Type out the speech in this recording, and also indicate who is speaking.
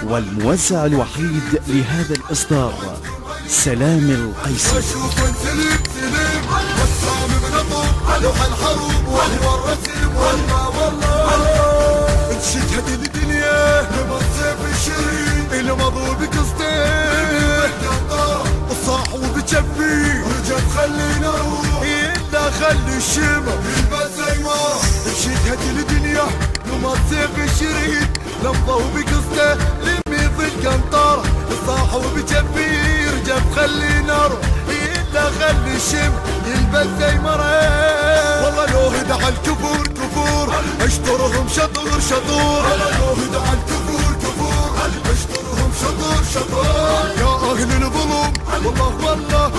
Speaker 1: والموزع الوحيد لهذا الإصدار سلام القيسي.
Speaker 2: لوح الحروب وهو الرسم والله والله انشد الدنيا بمصيف الشريك المضوا بقصدين الصاح وبجبي ورجب خلينا نروح الا خلي الشمع يلبس زيمار انشد الدنيا بمصيف الشريك المضوا بقصده لمي في القنطرة الصاح وبجبي ورجب خلينا نروح الا خلي الشمع يلبس زيمار. والله لو هدع الكفور كفور اشطرهم شطور شطور والله لو هدع الكفور كفور اشطرهم شطور شطور يا اهل الظلم والله والله